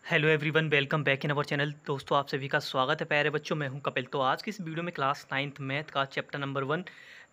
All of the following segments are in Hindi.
Hello everyone, welcome back in our channel. दोस्तों, आप सभी का स्वागत है प्यारे बच्चों। मैं हूं कपिल। तो आज की इस वीडियो में क्लास 9th मैथ का चैप्टर नंबर 1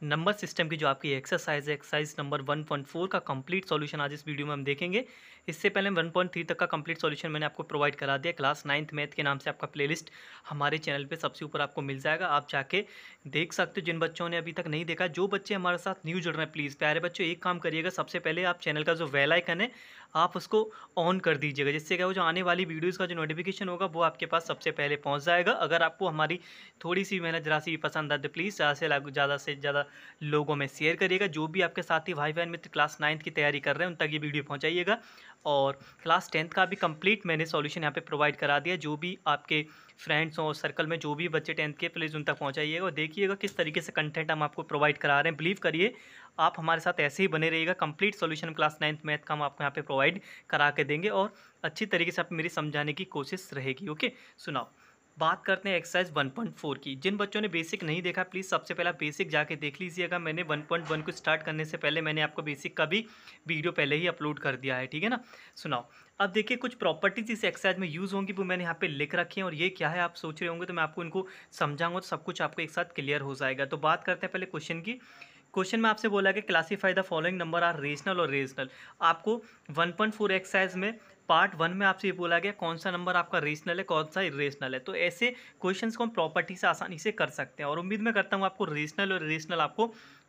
नंबर सिस्टम की जो आपकी एक्सरसाइज है, एक्सरसाइज नंबर 1.4 का कंप्लीट सॉल्यूशन आज इस वीडियो में हम देखेंगे। इससे पहले 1.3 तक का कंप्लीट सॉल्यूशन मैंने आपको प्रोवाइड करा दिया। क्लास 9th मैथ के नाम से आपका प्लेलिस्ट हमारे चैनल पर सबसे ऊपर आपको मिल जाएगा, आप जाके देख सकते हो। जिन बच्चों ने अभी तक नहीं देखा, जो बच्चे हमारे साथ न्यू जुड़ रहे हैं, प्लीज़ प्यारे बच्चों एक काम करिएगा। सबसे पहले आप चैनल का जो बेल आइकन है आप उसको ऑन कर दीजिएगा, जिससे क्या हो, जो आने वाली वीडियोस का जो नोटिफिकेशन होगा वो आपके पास सबसे पहले पहुंच जाएगा। अगर आपको हमारी थोड़ी सी मेहनत जरा सी भी पसंद आए तो प्लीज़ ज़्यादा से ज़्यादा लोगों में शेयर करिएगा। जो भी आपके साथी भाई बहन मित्र क्लास 9th की तैयारी कर रहे हैं उन तक ये वीडियो पहुँचाइएगा। और क्लास 10th का भी कंप्लीट मैंने सॉल्यूशन यहाँ पे प्रोवाइड करा दिया। जो भी आपके फ्रेंड्स और सर्कल में जो भी बच्चे 10th के, प्लीज़ उन तक पहुँचाइएगा और देखिएगा किस तरीके से कंटेंट हम आपको प्रोवाइड करा रहे हैं। बिलीव करिए, आप हमारे साथ ऐसे ही बने रहिएगा। Complete solution class 9th math का हम आपको यहाँ पे प्रोवाइड करा के देंगे और अच्छी तरीके से आप मेरी समझाने की कोशिश रहेगी। ओके, सुनाओ। बात करते हैं एक्सरसाइज 1.4 की। जिन बच्चों ने बेसिक नहीं देखा, प्लीज़ सबसे पहला बेसिक जाके देख लीजिएगा। मैंने 1.1 को स्टार्ट करने से पहले मैंने आपको बेसिक का भी वीडियो पहले ही अपलोड कर दिया है, ठीक है ना। सुनाओ। अब देखिए, कुछ प्रॉपर्टीज इस एक्सरसाइज में यूज़ होंगी वो मैंने यहाँ पे लिख रखी हैं, और ये क्या है आप सोच रहे होंगे, तो मैं आपको इनको समझाऊंगा तो सब कुछ आपको एक साथ क्लियर हो जाएगा। तो बात करते हैं पहले क्वेश्चन की। क्वेश्चन में आपसे बोला कि classify the following number are rational और रेशनल। आपको 1.4 एक्सरसाइज में पार्ट 1 में आपसे ये बोला गया कौन सा नंबर आपका रेशनल है, कौन सा इरेशनल है। तो ऐसे क्वेश्चंस को हम प्रॉपर्टी से आसानी से कर सकते हैं, और उम्मीद मैं करता हूँ आपको रेशनल और इरेशनल आपको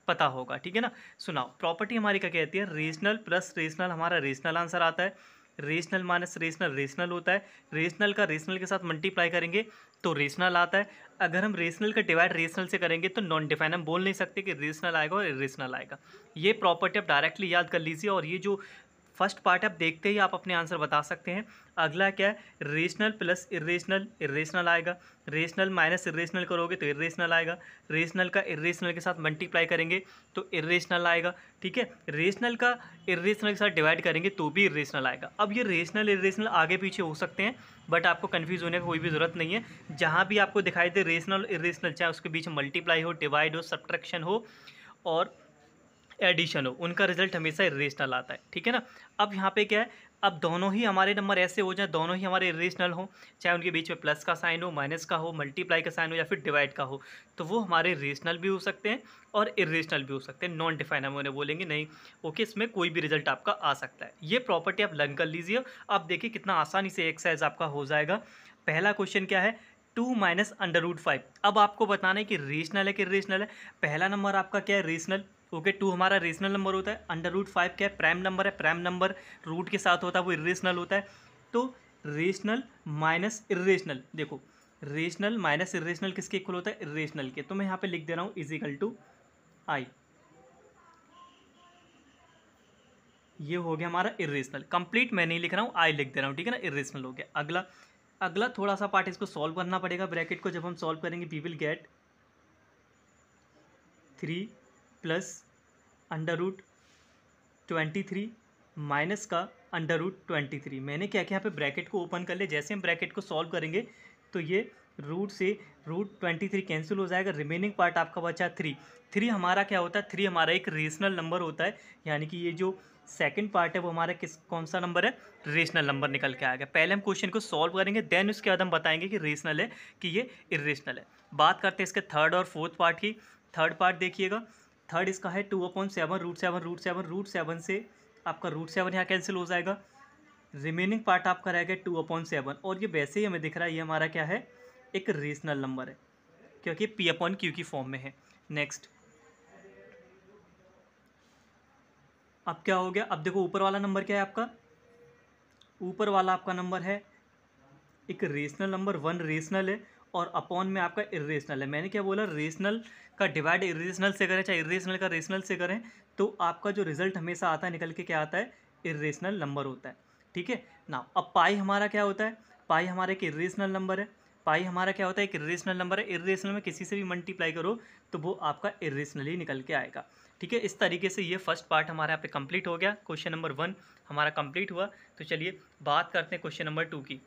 पता होगा, ठीक है ना। सुनाओ। प्रॉपर्टी हमारी क्या कहती है, रेशनल प्लस रेशनल हमारा रेशनल आंसर आता है। रेशनल माइनस रेशनल रेशनल होता है। रेशनल का रेशनल के साथ मल्टीप्लाई करेंगे तो रेशनल आता है। अगर हम रेशनल का डिवाइड रेशनल से करेंगे तो नॉन डिफाइन, हम बोल नहीं सकते कि रेशनल आएगा और इरेशनल आएगा। ये प्रॉपर्टी आप डायरेक्टली याद कर लीजिए, और ये जो फर्स्ट पार्ट आप देखते ही आप अपने आंसर बता सकते हैं। अगला क्या है, रेशनल प्लस इरेशनल, इरेशनल आएगा। रेशनल माइनस इरेशनल करोगे तो इरेशनल आएगा। रेशनल का इरेशनल के साथ मल्टीप्लाई करेंगे तो इरेशनल आएगा, ठीक है। रेशनल का इरेशनल के साथ डिवाइड करेंगे तो भी इरेशनल आएगा। अब ये रेशनल इरेशनल आगे पीछे हो सकते हैं, बट आपको कन्फ्यूज़ होने की कोई भी ज़रूरत नहीं है। जहाँ भी आपको दिखाई दे रेशनल इरेशनल, चाहे उसके बीच मल्टीप्लाई हो, डिवाइड हो, सब्ट्रैक्शन हो और एडिशन हो, उनका रिजल्ट हमेशा इरेशनल आता है, ठीक है ना। अब यहाँ पे क्या है, अब दोनों ही हमारे नंबर ऐसे हो जाए, दोनों ही हमारे इरेशनल हो, चाहे उनके बीच में प्लस का साइन हो, माइनस का हो, मल्टीप्लाई का साइन हो या फिर डिवाइड का हो, तो वो हमारे रेशनल भी हो सकते हैं और इरेशनल भी हो सकते हैं। नॉन डिफाइन हम उन्हें बोलेंगे नहीं। ओके, इसमें कोई भी रिजल्ट आपका आ सकता है। ये प्रॉपर्टी आप लर्न कर लीजिए। अब देखिए कितना आसानी से एक्सरसाइज आपका हो जाएगा। पहला क्वेश्चन क्या है, 2 माइनस अंडर रूट 5। अब आपको बताना है कि रेशनल है कि इरेशनल है। पहला नंबर आपका क्या है, रेशनल। ओके, 2 हमारा रेशनल नंबर होता है। अंडर रूट 5 क्या है, प्राइम नंबर है। प्राइम नंबर रूट के साथ होता है, वो इरेशनल होता है। तो रेशनल माइनस इरेशनल, देखो रेशनल माइनस इरेशनल किसके इक्वल होता है, इरेशनल के। तो मैं यहाँ पे लिख दे रहा हूँ इजिकल टू आई। ये हो गया हमारा इरेशनल। कंप्लीट मैं नहीं लिख रहा हूँ, आई लिख दे रहा हूँ, ठीक है ना। इरेशनल हो गया। अगला अगला थोड़ा सा पार्ट इसको सॉल्व करना पड़ेगा। ब्रैकेट को जब हम सॉल्व करेंगे we will get 3 plus under root 23 minus का अंडर रूट 23। मैंने क्या किया, यहाँ पे ब्रैकेट को ओपन कर ले। जैसे हम ब्रैकेट को सॉल्व करेंगे तो ये रूट से रूट 23 कैंसिल हो जाएगा। रिमेनिंग पार्ट आपका बचा 3। 3 हमारा क्या होता है, 3 हमारा एक रेशनल नंबर होता है। यानी कि ये जो सेकंड पार्ट है वो हमारा कौन सा नंबर है, रेशनल नंबर निकल के आएगा। पहले हम क्वेश्चन को सॉल्व करेंगे, देन उसके बाद हम बताएंगे कि रेशनल है कि ये इरेशनल है। बात करते हैं इसके थर्ड और फोर्थ पार्ट की। थर्ड पार्ट देखिएगा। थर्ड इसका है 2/7 रूट 7 से आपका रूट 7 यहाँ कैंसिल हो जाएगा। रिमेनिंग पार्ट आपका रहेगा 2/7, और ये वैसे ही हमें दिख रहा है ये हमारा क्या है, एक रेशनल नंबर है, क्योंकि P/Q की फॉर्म में है। नेक्स्ट, अब क्या हो गया, अब देखो ऊपर वाला नंबर क्या है आपका, ऊपर वाला आपका नंबर है एक रेशनल नंबर, 1 रेशनल है और अपॉन में आपका इरेशनल है। मैंने क्या बोला, रेशनल का डिवाइड इरेशनल से करें चाहे इरेशनल का रेशनल से करें, तो आपका जो रिजल्ट हमेशा आता है निकल के क्या आता है, इरेशनल नंबर होता है, ठीक है ना। अब पाई हमारा क्या होता है, पाई हमारा एक इरेशनल नंबर है। पाई हमारा क्या होता है, एक इरेशनल नंबर है। इरेशनल में किसी से भी मल्टीप्लाई करो तो वो आपका इरेशनल ही निकल के आएगा, ठीक है। इस तरीके से ये फर्स्ट पार्ट हमारे यहाँ पे कंप्लीट हो गया। क्वेश्चन नंबर 1 हमारा कंप्लीट हुआ। तो चलिए बात करते हैं क्वेश्चन नंबर 2 की।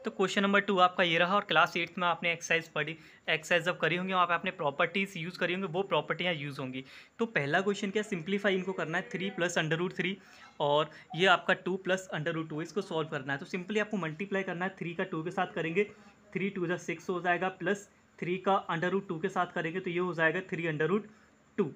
तो क्वेश्चन नंबर 2 आपका ये रहा, और क्लास 8 में आपने एक्सरसाइज पढ़ी, एक्सरसाइज जब करी होंगी वहाँ पे आपने प्रॉपर्टीज़ यूज़ करी होंगी, वो प्रॉपर्टियाँ यूज़ होंगी। तो पहला क्वेश्चन क्या, सिंप्लीफाई इनको करना है, 3 + √3 और ये आपका 2 + √2, इसको सॉल्व करना है। तो सिंपली आपको मल्टीप्लाई करना है, 3 का 2 के साथ करेंगे 3 × 2 = 6 हो जाएगा, प्लस 3 का √2 के साथ करेंगे तो ये हो जाएगा 3 √2,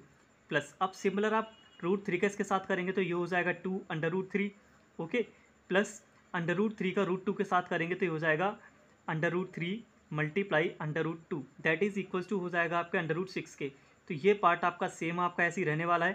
प्लस अब सिमिलर आप √3 का इसके साथ करेंगे तो ये हो जाएगा 2 √3, ओके, प्लस √3 का √2 के साथ करेंगे तो ये हो जाएगा √3 multiply √2, that is equals to हो जाएगा आपके √6 के। तो ये पार्ट आपका सेम आपका ऐसे ही रहने वाला है।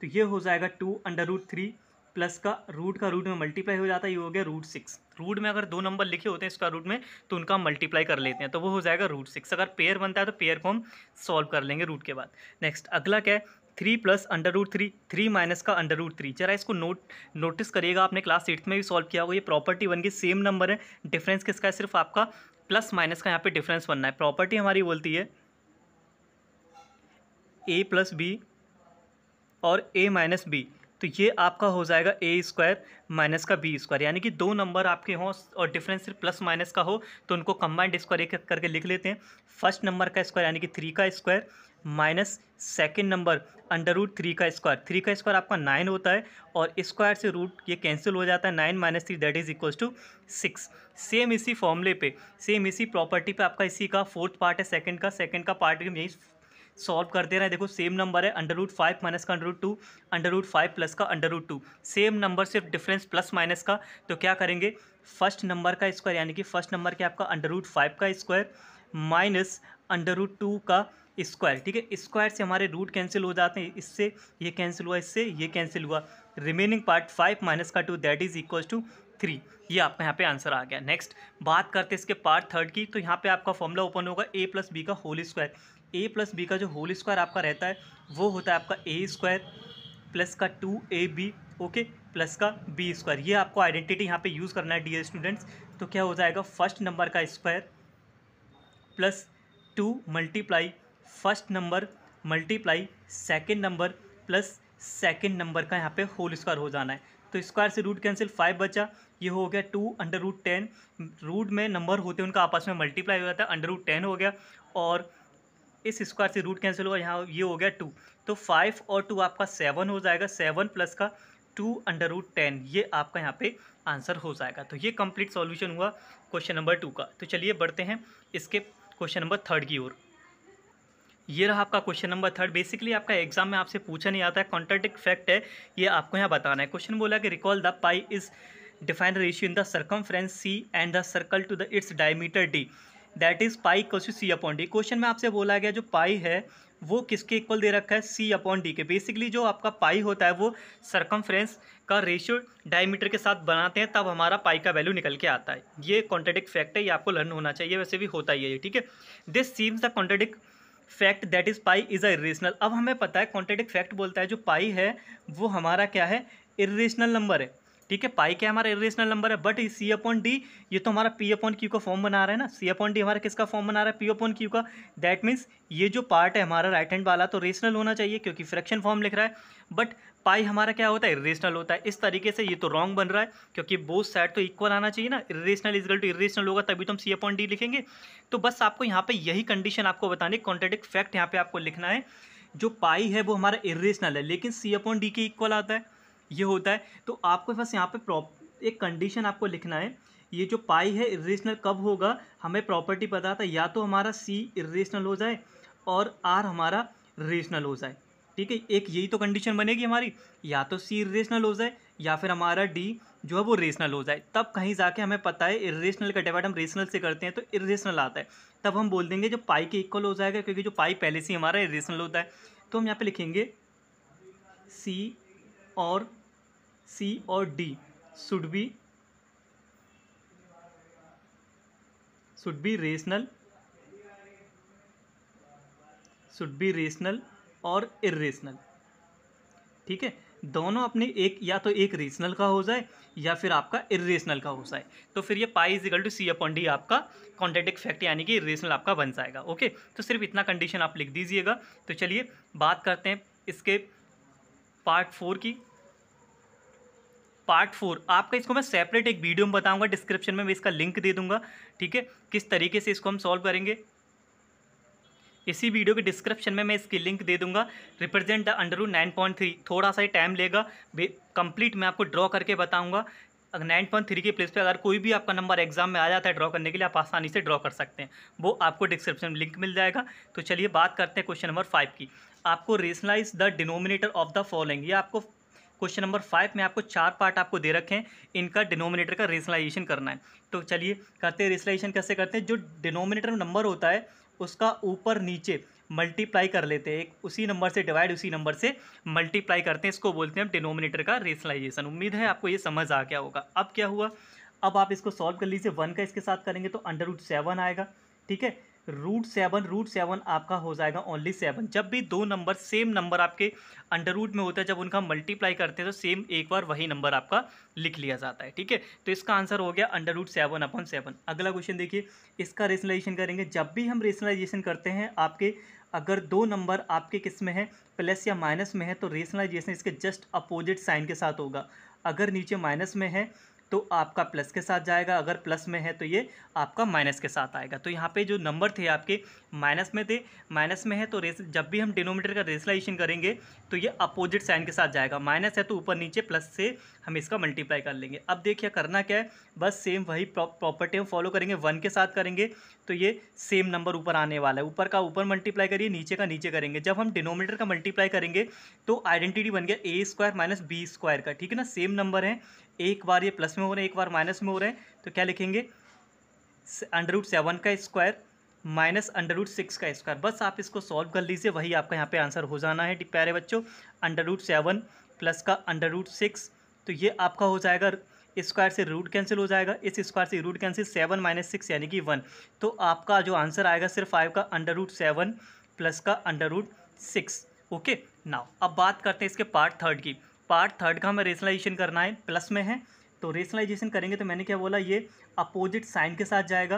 तो ये हो जाएगा 2 √3 प्लस का रूट में मल्टीप्लाई हो जाता है, ये हो गया √6। रूट में अगर 2 नंबर लिखे होते हैं इसका रूट में तो उनका मल्टीप्लाई कर लेते हैं, तो वो हो जाएगा √6। अगर पेयर बनता है तो पेयर को हम सॉल्व कर लेंगे रूट के बाद। नेक्स्ट अगला क्या है, 3 + √3, 3 माइनस का √3। जरा इसको नोटिस करिएगा, आपने क्लास 8 में भी सॉल्व किया होगा। ये प्रॉपर्टी बन गई, सेम नंबर है, डिफरेंस किसका है, सिर्फ आपका प्लस माइनस का यहाँ पे डिफरेंस बनना है। प्रॉपर्टी हमारी बोलती है a + b और a - b, तो ये आपका हो जाएगा a² माइनस का b², यानी कि 2 नंबर आपके हों और डिफरेंस सिर्फ प्लस माइनस का हो तो उनको कंबाइंड स्क्वायर एक करके लिख लेते हैं। फर्स्ट नंबर का स्क्वायर यानी कि 3 का स्क्वायर माइनस सेकेंड नंबर √3 का स्क्वायर। 3 का स्क्वायर आपका 9 होता है और स्क्वायर से रूट ये कैंसिल हो जाता है, 9 - 3 that is equals to 6। Same इसी फॉर्मूले पे, सेम इसी प्रॉपर्टी पे आपका इसी का फोर्थ पार्ट है, सेकंड का पार्ट हम यही सॉल्व कर दे रहे हैं। देखो सेम नंबर है, √5 माइनस का √2, √5 प्लस का √2, सेम नंबर सिर्फ डिफरेंस प्लस माइनस का। तो क्या करेंगे, फर्स्ट नंबर का स्क्वायर यानी कि फर्स्ट नंबर के आपका √5 का स्क्वायर माइनस √2 का स्क्वायर, ठीक है। स्क्वायर से हमारे रूट कैंसिल हो जाते हैं, इससे ये कैंसिल हुआ, इससे ये कैंसिल हुआ, रिमेनिंग पार्ट 5 माइनस का 2 दैट इज इक्वल्स टू 3। ये आपका यहाँ पे आंसर आ गया। नेक्स्ट बात करते हैं इसके पार्ट थर्ड की। तो यहाँ पे आपका फॉर्मूला ओपन होगा a + b का होल स्क्वायर। a + b का जो होल स्क्वायर आपका रहता है वो होता है आपका a² प्लस का 2ab, ओके, प्लस का b²। ये आपको आइडेंटिटी यहाँ पे यूज़ करना है डियर स्टूडेंट्स। तो क्या हो जाएगा, फर्स्ट नंबर का square plus 2 multiply first number multiply second number plus second number का यहाँ पे होल स्क्वायर हो जाना है। तो स्क्वायर से रूट कैंसिल, 5 बचा, ये हो गया 2 √10। रूट में नंबर होते हैं उनका आपस में मल्टीप्लाई हो जाता है, √10 हो गया, और इस स्क्वायर से रूट कैंसिल हुआ, यहाँ ये हो गया 2। तो 5 और 2 आपका 7 हो जाएगा, 7 प्लस का 2 √10, ये आपका यहाँ पे आंसर हो जाएगा। तो ये कंप्लीट सॉल्यूशन हुआ क्वेश्चन नंबर 2 का। तो चलिए बढ़ते हैं इसके क्वेश्चन नंबर 3 की ओर। ये रहा आपका क्वेश्चन नंबर 3। बेसिकली आपका एग्जाम में आपसे पूछा नहीं आता है, कॉन्ट्राडिक्ट फैक्ट है, ये आपको यहाँ बताना है। क्वेश्चन बोला कि recall the pi is define ratio in the circumference C and the circle to the its diameter D, that is pi equals to c/d। Question में आपसे बोला गया जो पाई है वो किसके इक्वल दे रखा है, c/d के। बेसिकली जो आपका पाई होता है वो सर्कमफ्रेंस का रेशियो डायमीटर के साथ बनाते हैं, तब हमारा पाई का वैल्यू निकल के आता है। ये कॉन्ट्राडिक्ट फैक्ट है, ये आपको लर्न होना चाहिए, वैसे भी होता ही है ये, ठीक है। This seems the contradict fact that is pi is a irrational. अब हमें पता है कॉन्ट्राडिक्ट फैक्ट बोलता है जो पाई है वो हमारा क्या है, इरेशनल नंबर है, ठीक है। पाई क्या हमारा इरेशनल नंबर है, बट c/d ये तो हमारा p/q का फॉर्म बना रहा है ना। c/d हमारा किसका फॉर्म बना रहा है, p/q का। दैट मीन्स ये जो पार्ट है हमारा राइट हैंड वाला तो रेशनल होना चाहिए क्योंकि फ्रैक्शन फॉर्म लिख रहा है, बट पाई हमारा क्या होता है, इरेशनल होता है। इस तरीके से ये तो रॉन्ग बन रहा है क्योंकि बोथ साइड तो इक्वल आना चाहिए ना, इरेशनल इजगल टू इरेशनल होगा तभी तो हम c/d लिखेंगे। तो बस आपको यहाँ पे यही कंडीशन आपको बतानी, कॉन्ट्राडिक्ट फैक्ट यहाँ पे आपको लिखना है, जो पाई है वो हमारा इरेशनल है लेकिन c/d के इक्वल आता है, ये होता है। तो आपको बस यहाँ पे एक कंडीशन आपको लिखना है, ये जो पाई है इरेशनल कब होगा, हमें प्रॉपर्टी पता था, या तो हमारा c इरेशनल हो जाए और r हमारा रेशनल हो जाए, ठीक है। एक यही तो कंडीशन बनेगी हमारी, या तो c इरेशनल हो जाए या फिर हमारा d जो है वो रेशनल हो जाए, तब कहीं जाके हमें पता है इरेशनल का डिवाइड हम रेशनल से करते हैं तो इरेशनल आता है, तब हम बोल देंगे जो पाई के इक्वल हो जाएगा क्योंकि जो पाई पहले से हमारा इरेशनल होता है। तो हम यहाँ पे लिखेंगे c और d शुड बी रेशनल और इरेशनल, ठीक है। दोनों अपने एक, या तो एक रेशनल का हो जाए या फिर आपका इरेशनल का हो जाए, तो फिर ये pi is equal to c/d आपका कॉन्ट्राडिक्ट फैक्ट यानी कि इरेशनल आपका बन जाएगा, ओके। तो सिर्फ इतना कंडीशन आप लिख दीजिएगा। तो चलिए बात करते हैं इसके पार्ट 4 की। पार्ट 4 आपका, इसको मैं सेपरेट एक वीडियो में बताऊंगा, डिस्क्रिप्शन में मैं इसका लिंक दे दूंगा, ठीक है, किस तरीके से इसको हम सॉल्व करेंगे। इसी वीडियो के डिस्क्रिप्शन में मैं इसकी लिंक दे दूंगा। रिप्रेजेंट द अंडर रूट 9.3 थोड़ा सा ही टाइम लेगा, कंप्लीट मैं आपको ड्रॉ करके बताऊंगा। अगर 9.3 के प्लेस पे अगर कोई भी आपका नंबर एग्जाम में आ जाता है ड्रॉ करने के लिए, आप आसानी से ड्रॉ कर सकते हैं, वो आपको डिस्क्रिप्शन में लिंक मिल जाएगा। तो चलिए बात करते हैं क्वेश्चन नंबर 5 की। आपको rationalise the denominator of the following, ये आपको क्वेश्चन नंबर 5 में आपको 4 पार्ट आपको दे रखे हैं, इनका डिनोमिनेटर का रेशनलाइजेशन करना है। तो चलिए करते हैं। रेशनलाइजेशन कैसे करते हैं, जो डिनोमिनेटर नंबर होता है उसका ऊपर नीचे मल्टीप्लाई कर लेते हैं, एक उसी नंबर से डिवाइड उसी नंबर से मल्टीप्लाई करते हैं, इसको बोलते हैं डिनोमिनेटर का रेशनलाइजेशन। उम्मीद है आपको ये समझ आ गया होगा। अब क्या हुआ, अब आप इसको सॉल्व कर लीजिए। 1 का इसके साथ करेंगे तो अंडर रूट 7 आएगा, ठीक है। रूट सेवन आपका हो जाएगा ओनली 7। जब भी दो नंबर सेम नंबर आपके अंडर रूट में होता है, जब उनका मल्टीप्लाई करते हैं तो सेम एक बार वही नंबर आपका लिख लिया जाता है, ठीक है। तो इसका आंसर हो गया अंडर रूट 7/7। अगला क्वेश्चन देखिए, इसका रेशनलाइजेशन करेंगे। जब भी हम रेशनलाइजेशन करते हैं आपके, अगर दो नंबर आपके किस में है, प्लस या माइनस में है, तो रेशनलाइजेशन इसके जस्ट अपोजिट साइन के साथ होगा। अगर नीचे माइनस में है तो आपका प्लस के साथ जाएगा, अगर प्लस में है तो ये आपका माइनस के साथ आएगा। तो यहाँ पे जो नंबर थे आपके माइनस में थे, माइनस में है तो जब भी हम डिनोमिनेटर का रेशनलाइजेशन करेंगे तो ये अपोजिट साइन के साथ जाएगा। माइनस है तो ऊपर नीचे, प्लस से हम इसका मल्टीप्लाई कर लेंगे। अब देखिए करना क्या है, बस सेम वही प्रॉपर्टी हम फॉलो करेंगे। 1 के साथ करेंगे तो ये सेम नंबर ऊपर आने वाला है, ऊपर का ऊपर मल्टीप्लाई करिए, नीचे का नीचे करेंगे। जब हम डिनोमिनेटर का मल्टीप्लाई करेंगे तो आइडेंटिटी बन गया a² - b² का, ठीक है ना। सेम नंबर है, एक बार ये प्लस में हो रहे हैं, एक बार माइनस में हो रहे हैं, तो क्या लिखेंगे, अंडर रूट 7 का स्क्वायर माइनस अंडर रूट 6 का स्क्वायर। बस आप इसको सॉल्व कर लीजिए, वही आपका यहाँ पे आंसर हो जाना है प्यारे बच्चों। अंडर रूट 7 प्लस का अंडर रूट 6, तो ये आपका हो जाएगा, स्क्वायर से रूट कैंसिल हो जाएगा, इस स्क्वायर से रूट कैंसिल, 7 - 6 यानी कि 1। तो आपका जो आंसर आएगा सिर्फ आएगा अंडर रूट 7 प्लस का अंडर रूट 6। ओके नाउ अब बात करते हैं इसके पार्ट 3 की। पार्ट 3 का हमें रेशनलाइजेशन करना है, प्लस में है तो रेशनलाइजेशन करेंगे तो मैंने क्या बोला, ये अपोजिट साइन के साथ जाएगा,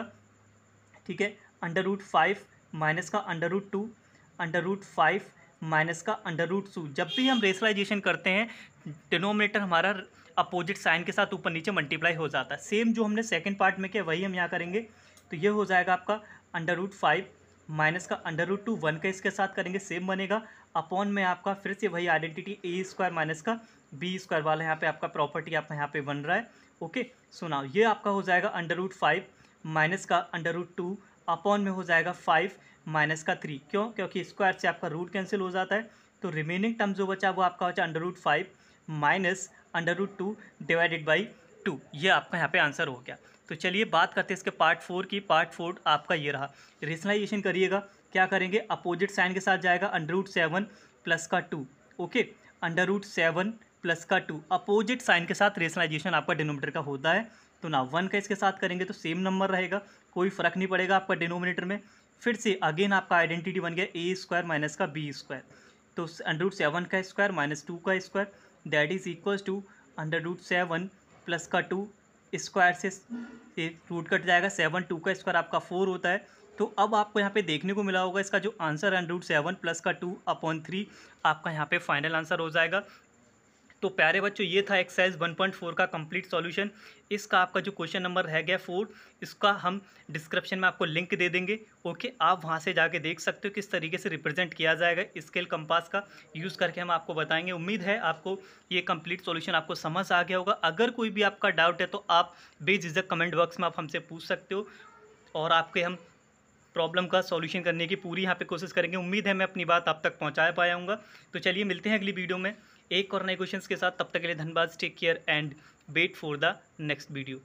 ठीक है। अंडर रूट 5 माइनस का under root 2, under root 5 minus का अंडर रूट 2। जब भी हम रेशनलाइजेशन करते हैं डिनोमिनेटर हमारा अपोजिट साइन के साथ ऊपर नीचे मल्टीप्लाई हो जाता है। सेम जो हमने सेकंड पार्ट में किया वही हम यहाँ करेंगे। तो ये हो जाएगा आपका अंडर रूट 5 माइनस का अंडर रूट 2, 1 का इसके साथ करेंगे सेम बनेगा, अपॉन में आपका फिर से वही आइडेंटिटी a² माइनस का b² वाला यहाँ पे आपका प्रॉपर्टी आपका यहाँ पे बन रहा है। ओके सुनाओ, ये आपका हो जाएगा अंडर रूट 5 माइनस का अंडर रूट 2, अपॉन में हो जाएगा 5 माइनस का 3। क्यों, क्योंकि स्क्वायर से आपका रूट कैंसिल हो जाता है। तो रिमेनिंग टर्म जो बचा वो आपका बचा under root 5 minus under root 2 divided by 2। ये आपका यहाँ पे आंसर हो गया। तो चलिए बात करते हैं इसके पार्ट 4 की। पार्ट 4 आपका ये रहा, रेशनलाइजेशन करिएगा। क्या करेंगे, अपोजिट साइन के साथ जाएगा अंडर रूट 7 प्लस का 2, ओके। अंडर रूट 7 प्लस का 2 अपोजिट साइन के साथ रेशनलाइजेशन आपका डिनोमिनेटर का होता है। तो ना 1 का इसके साथ करेंगे तो सेम नंबर रहेगा, कोई फर्क नहीं पड़ेगा आपका डिनोमिनेटर में। फिर से अगेन आपका आइडेंटिटी बन गया a² माइनस का b²। तो अंडर रूट 7 का स्क्वायर माइनस 2 का square that is equal to under root 7 plus का 2, स्क्वायर से रूट कट जाएगा, 7 2 का स्क्वायर आपका 4 होता है। तो अब आपको यहाँ पे देखने को मिला होगा इसका जो आंसर है अंडर रूट 7 प्लस का 2/3 आपका यहाँ पे फाइनल आंसर हो जाएगा। तो प्यारे बच्चों ये था एक्सरसाइज 1.4 का कंप्लीट सॉल्यूशन। इसका आपका जो क्वेश्चन नंबर रह गया 4, इसका हम डिस्क्रिप्शन में आपको लिंक दे देंगे, ओके। आप वहाँ से जाके देख सकते हो किस तरीके से रिप्रेजेंट किया जाएगा, स्केल कंपास का यूज़ करके हम आपको बताएंगे। उम्मीद है आपको ये कंप्लीट सॉल्यूशन आपको समझ आ गया होगा। अगर कोई भी आपका डाउट है तो आप बेझिझक कमेंट बॉक्स में आप हमसे पूछ सकते हो, और आपके हम प्रॉब्लम का सॉल्यूशन करने की पूरी यहाँ पे कोशिश करेंगे। उम्मीद है मैं अपनी बात आप तक पहुँचा पाया हूँगा। तो चलिए मिलते हैं अगली वीडियो में एक और नए क्वेश्चंस के साथ। तब तक के लिए धन्यवाद, take care and wait for the next video.